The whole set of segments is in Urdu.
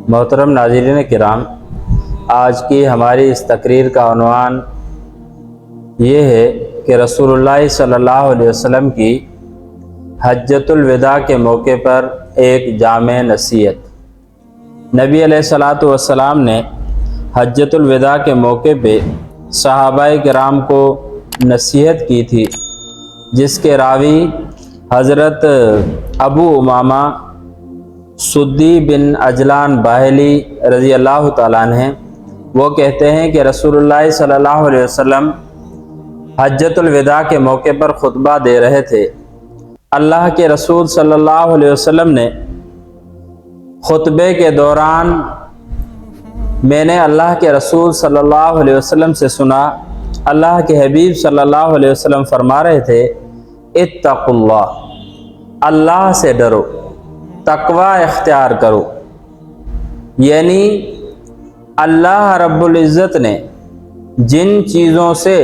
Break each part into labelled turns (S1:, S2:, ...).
S1: محترم ناظرین کرام، آج کی ہماری اس تقریر کا عنوان یہ ہے کہ رسول اللہ صلی اللہ علیہ وسلم کی حجۃ الوداع کے موقع پر ایک جامع نصیحت۔ نبی علیہ الصلاۃ والسلام نے حجۃ الوداع کے موقع پہ صحابہ کرام کو نصیحت کی تھی، جس کے راوی حضرت ابو امامہ سدی بن عجلان باہلی رضی اللہ تعالیٰ عنہ ہیں۔ وہ کہتے ہیں کہ رسول اللہ صلی اللہ علیہ وسلم حجۃ الوداع کے موقع پر خطبہ دے رہے تھے۔ اللہ کے رسول صلی اللہ علیہ وسلم نے خطبے کے دوران میں نے اللہ کے رسول صلی اللہ علیہ وسلم سے سنا، اللہ کے حبیب صلی اللہ علیہ وسلم فرما رہے تھے، اتقوا اللہ، اللہ سے ڈرو، تقوی اختیار کرو۔ یعنی اللہ رب العزت نے جن چیزوں سے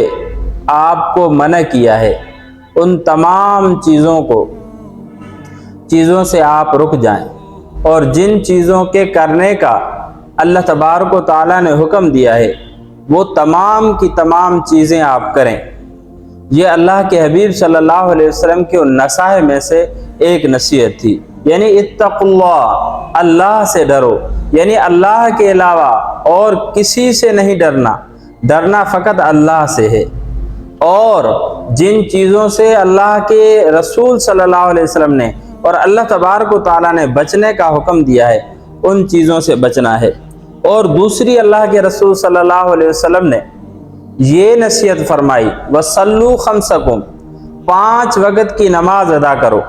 S1: آپ کو منع کیا ہے ان تمام چیزوں سے آپ رک جائیں، اور جن چیزوں کے کرنے کا اللہ تبارک و تعالیٰ نے حکم دیا ہے وہ تمام کی تمام چیزیں آپ کریں۔ یہ اللہ کے حبیب صلی اللہ علیہ وسلم کے ان نصائح میں سے ایک نصیحت تھی، یعنی اتقوا اللہ، اللہ سے ڈرو، یعنی اللہ کے علاوہ اور کسی سے نہیں ڈرنا فقط اللہ سے ہے۔ اور جن چیزوں سے اللہ کے رسول صلی اللہ علیہ وسلم نے اور اللہ تبارک و تعالیٰ نے بچنے کا حکم دیا ہے ان چیزوں سے بچنا ہے۔ اور دوسری اللہ کے رسول صلی اللہ علیہ وسلم نے یہ نصیحت فرمائی، وَصَلُّوا خَمْسَكُمْ، 5 وقت کی نماز ادا کرو۔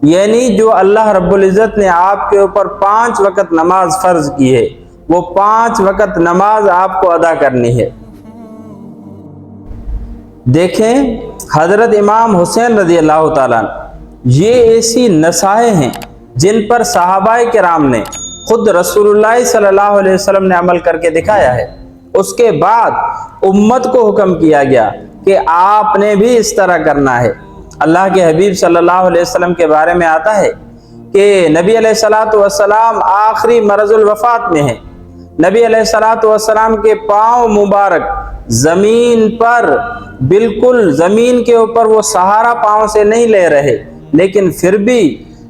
S1: یعنی جو اللہ رب العزت نے آپ کے اوپر 5 وقت نماز فرض کی ہے وہ 5 وقت نماز آپ کو ادا کرنی ہے۔ دیکھیں حضرت امام حسین رضی اللہ تعالیٰ یہ ایسی نصائح ہیں جن پر صحابہ کرام نے خود رسول اللہ صلی اللہ علیہ وسلم نے عمل کر کے دکھایا ہے۔ اس کے بعد امت کو حکم کیا گیا کہ آپ نے بھی اس طرح کرنا ہے۔ اللہ کے حبیب صلی اللہ علیہ وسلم کے بارے میں آتا ہے کہ نبی علیہ الصلاۃ والسلام آخری مرض الوفات میں ہیں۔ نبی علیہ الصلاۃ والسلام کے پاؤں مبارک زمین پر، بالکل زمین کے اوپر وہ سہارا پاؤں سے نہیں لے رہے، لیکن پھر بھی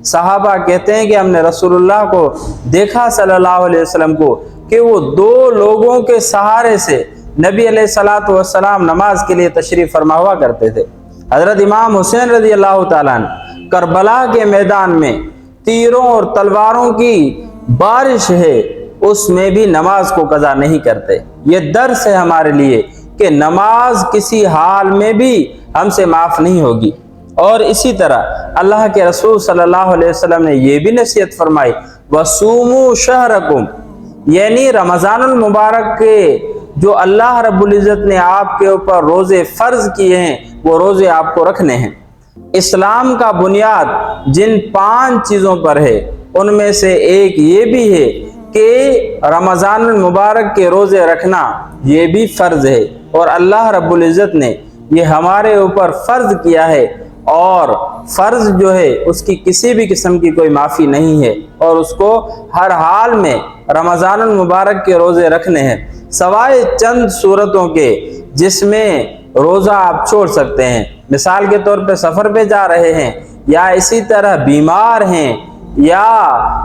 S1: صحابہ کہتے ہیں کہ ہم نے رسول اللہ کو دیکھا صلی اللہ علیہ وسلم کو کہ وہ 2 لوگوں کے سہارے سے نبی علیہ الصلاۃ والسلام نماز کے لیے تشریف فرما ہوا کرتے تھے۔ حضرت امام حسین رضی اللہ تعالیٰ عنہ کربلا کے میدان میں تیروں اور تلواروں کی بارش ہے، اس میں بھی نماز کو قضا نہیں کرتے۔ یہ درس ہے ہمارے لیے کہ نماز کسی حال میں بھی ہم سے معاف نہیں ہوگی۔ اور اسی طرح اللہ کے رسول صلی اللہ علیہ وسلم نے یہ بھی نصیحت فرمائی، وَصُومُوا شَهْرَكُمْ، یعنی رمضان المبارک کے جو اللہ رب العزت نے آپ کے اوپر روزے فرض کیے ہیں وہ روزے آپ کو رکھنے ہیں۔ اسلام کا بنیاد جن 5 چیزوں پر ہے ان میں سے ایک یہ بھی ہے کہ رمضان المبارک کے روزے رکھنا یہ بھی فرض ہے، اور اللہ رب العزت نے یہ ہمارے اوپر فرض کیا ہے، اور فرض جو ہے اس کی کسی بھی قسم کی کوئی معافی نہیں ہے، اور اس کو ہر حال میں رمضان المبارک کے روزے رکھنے ہیں، سوائے چند صورتوں کے جس میں روزہ آپ چھوڑ سکتے ہیں۔ مثال کے طور پہ سفر پہ جا رہے ہیں، یا اسی طرح بیمار ہیں، یا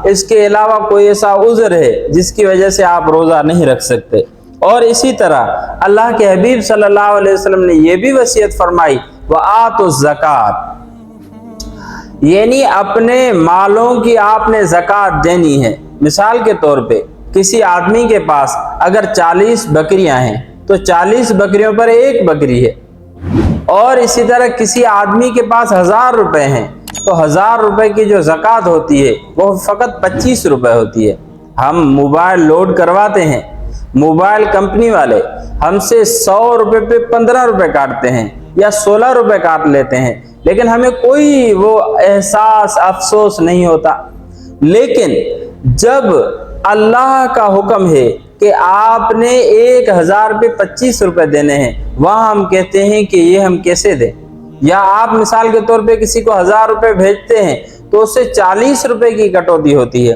S1: اس کے علاوہ کوئی ایسا عذر ہے جس کی وجہ سے آپ روزہ نہیں رکھ سکتے۔ اور اسی طرح اللہ کے حبیب صلی اللہ علیہ وسلم نے یہ بھی وصیت فرمائی، وَآتُوا الزَّکَاۃ، یعنی اپنے مالوں کی آپ نے زکوٰۃ دینی ہے۔ مثال کے طور پہ کسی آدمی کے پاس اگر 40 بکریاں ہیں تو 40 بکریوں پر 1 بکری ہے، اور اسی طرح کسی آدمی کے پاس 1000 روپے ہیں تو 1000 روپے کی جو زکوٰۃ ہوتی ہے وہ فقط 25 روپے ہوتی ہے۔ ہم موبائل لوڈ کرواتے ہیں، موبائل کمپنی والے ہم سے 100 روپے پہ 15 روپے کاٹتے ہیں یا 16 روپے کاٹ لیتے ہیں، لیکن ہمیں کوئی وہ احساس افسوس نہیں ہوتا۔ لیکن جب اللہ کا حکم ہے کہ آپ نے 1000 پہ 25 روپے دینے ہیں، وہاں ہم کہتے ہیں کہ یہ ہم کیسے دیں؟ یا آپ مثال کے طور پہ کسی کو 1000 روپے بھیجتے ہیں تو اس سے 40 روپے کی کٹوتی ہوتی ہے۔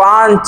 S1: 5